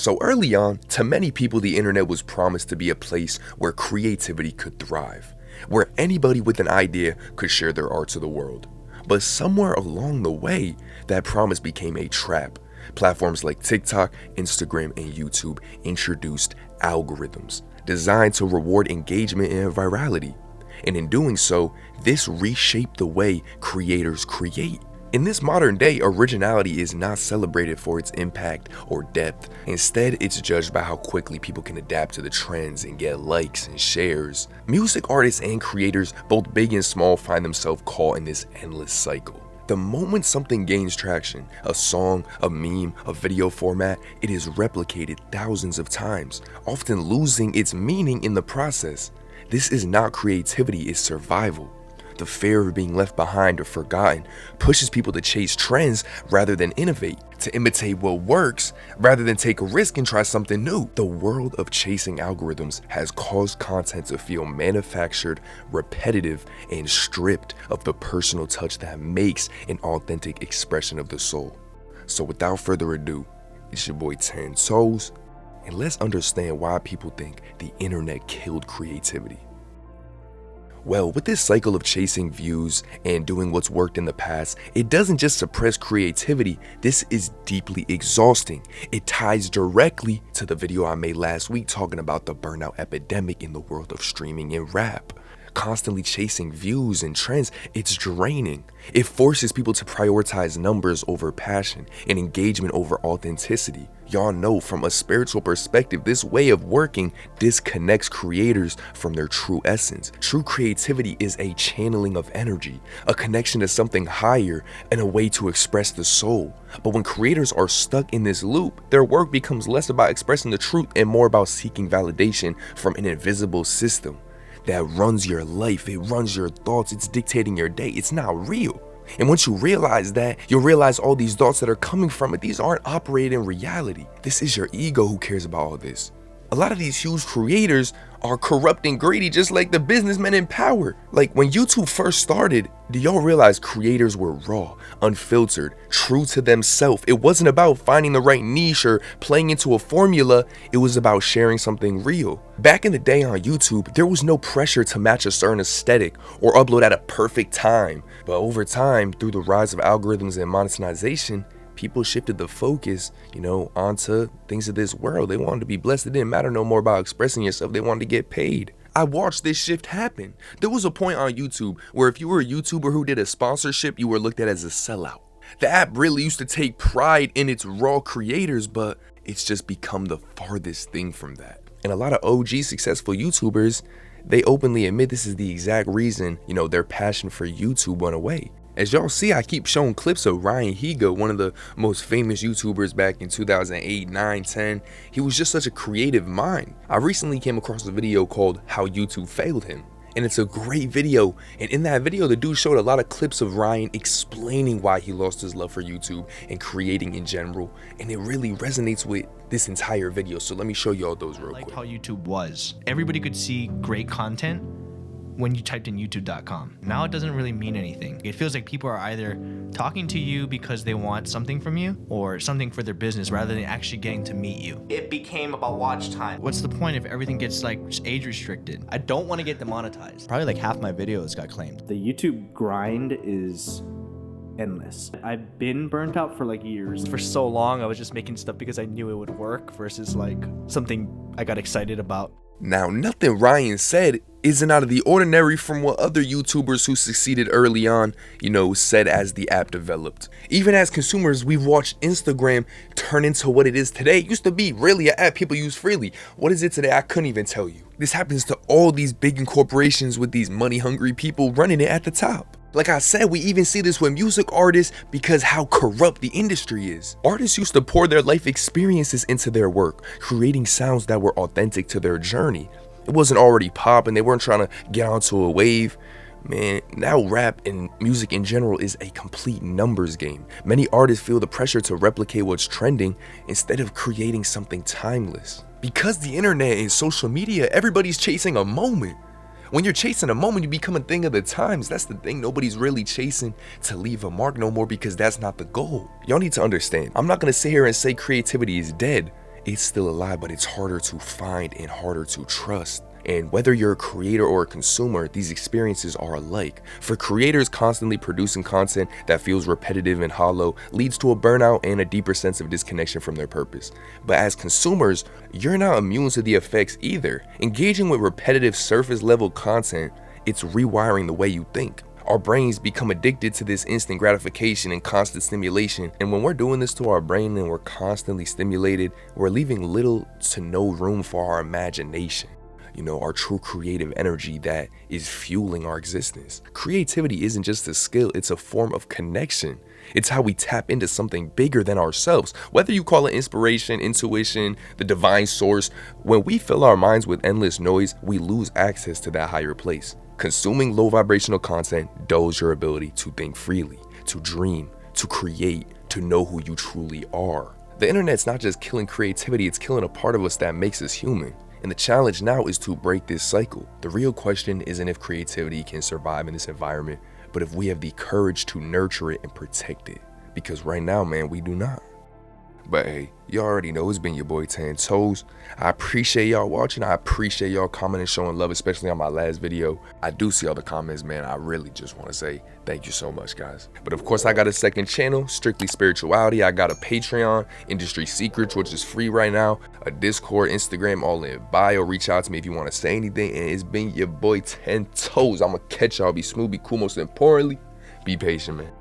So early on, to many people, the internet was promised to be a place where creativity could thrive, where anybody with an idea could share their art to the world. But somewhere along the way, that promise became a trap. Platforms like TikTok, Instagram, and YouTube introduced algorithms designed to reward engagement and virality. And in doing so, this reshaped the way creators create. In this modern day, originality is not celebrated for its impact or depth. Instead, it's judged by how quickly people can adapt to the trends and get likes and shares. Music artists and creators, both big and small, find themselves caught in this endless cycle. The moment something gains traction, a song, a meme, a video format, it is replicated thousands of times, often losing its meaning in the process. This is not creativity, it's survival. The fear of being left behind or forgotten pushes people to chase trends rather than innovate, to imitate what works rather than take a risk and try something new. The world of chasing algorithms has caused content to feel manufactured, repetitive, and stripped of the personal touch that makes an authentic expression of the soul. So without further ado, it's your boy 10 Toes, and let's understand why people think the internet killed creativity. Well, with this cycle of chasing views and doing what's worked in the past, it doesn't just suppress creativity, this is deeply exhausting. It ties directly to the video I made last week talking about the burnout epidemic in the world of streaming and rap. Constantly chasing views and trends, it's draining. It forces people to prioritize numbers over passion and engagement over authenticity. Y'all know from a spiritual perspective, this way of working disconnects creators from their true essence. True creativity is a channeling of energy, a connection to something higher, and a way to express the soul. But when creators are stuck in this loop, their work becomes less about expressing the truth and more about seeking validation from an invisible system that runs your life, it runs your thoughts, it's dictating your day, it's not real. And once you realize that, you'll realize all these thoughts that are coming from it, these aren't operating in reality. This is your ego who cares about all this. A lot of these huge creators are corrupt and greedy, just like the businessmen in power. Like when YouTube first started, do y'all realize creators were raw, unfiltered, true to themselves? It wasn't about finding the right niche or playing into a formula, it was about sharing something real. Back in the day on YouTube, there was no pressure to match a certain aesthetic or upload at a perfect time. But over time, through the rise of algorithms and monetization, people shifted the focus, onto things of this world. They wanted to be blessed. It didn't matter no more about expressing yourself. They wanted to get paid. I watched this shift happen. There was a point on YouTube where if you were a YouTuber who did a sponsorship, you were looked at as a sellout. The app really used to take pride in its raw creators, but it's just become the farthest thing from that. And a lot of OG successful YouTubers, they openly admit this is the exact reason, their passion for YouTube went away. As y'all see, I keep showing clips of Ryan Higa, one of the most famous YouTubers back in 2008, 9, 10. He was just such a creative mind. I recently came across a video called How YouTube Failed Him. And it's a great video. And in that video, the dude showed a lot of clips of Ryan explaining why he lost his love for YouTube and creating in general. And it really resonates with this entire video. So let me show y'all those real quick. Like how YouTube was. Everybody could see great content when you typed in youtube.com. Now it doesn't really mean anything. It feels like people are either talking to you because they want something from you or something for their business rather than actually getting to meet you. It became about watch time. What's the point if everything gets age restricted? I don't want to get demonetized. Probably like half my videos got claimed. The YouTube grind is endless. I've been burnt out for years. For so long, I was just making stuff because I knew it would work versus something I got excited about. Now, nothing Ryan said isn't out of the ordinary from what other YouTubers who succeeded early on, said as the app developed. Even as consumers, we've watched Instagram turn into what it is today. It used to be really an app people use freely. What is it today? I couldn't even tell you. This happens to all these big corporations with these money-hungry people running it at the top. Like I said, we even see this with music artists because how corrupt the industry is. Artists used to pour their life experiences into their work, creating sounds that were authentic to their journey. It wasn't already pop and they weren't trying to get onto a wave. Man, now rap and music in general is a complete numbers game. Many artists feel the pressure to replicate what's trending instead of creating something timeless. Because the internet and social media, everybody's chasing a moment. When you're chasing a moment, you become a thing of the times. That's the thing. Nobody's really chasing to leave a mark no more because that's not the goal. Y'all need to understand. I'm not going to sit here and say creativity is dead. It's still alive, but it's harder to find and harder to trust. And whether you're a creator or a consumer, these experiences are alike. For creators, constantly producing content that feels repetitive and hollow leads to a burnout and a deeper sense of disconnection from their purpose. But as consumers, you're not immune to the effects either. Engaging with repetitive surface level content, it's rewiring the way you think. Our brains become addicted to this instant gratification and constant stimulation. And when we're doing this to our brain and we're constantly stimulated, we're leaving little to no room for our imagination. Our true creative energy that is fueling our existence. Creativity isn't just a skill, it's a form of connection. It's how we tap into something bigger than ourselves. Whether you call it inspiration, intuition, the divine source, when we fill our minds with endless noise, we lose access to that higher place. Consuming low vibrational content dulls your ability to think freely, to dream, to create, to know who you truly are. The internet's not just killing creativity, it's killing a part of us that makes us human. And the challenge now is to break this cycle. The real question isn't if creativity can survive in this environment, but if we have the courage to nurture it and protect it. Because right now, man, we do not. But hey, you already know it's been your boy 10 Toes. I appreciate y'all watching. I appreciate y'all commenting, showing love, especially on my last video. I do see all the comments, man. I really just want to say thank you so much, guys. But of course, I got a second channel, Strictly Spirituality. I got a Patreon, Industry Secrets, which is free right now. A Discord, Instagram, all in bio. Reach out to me if you want to say anything. And it's been your boy 10 Toes. I'm going to catch y'all. Be smooth, be cool. Most importantly, be patient, man.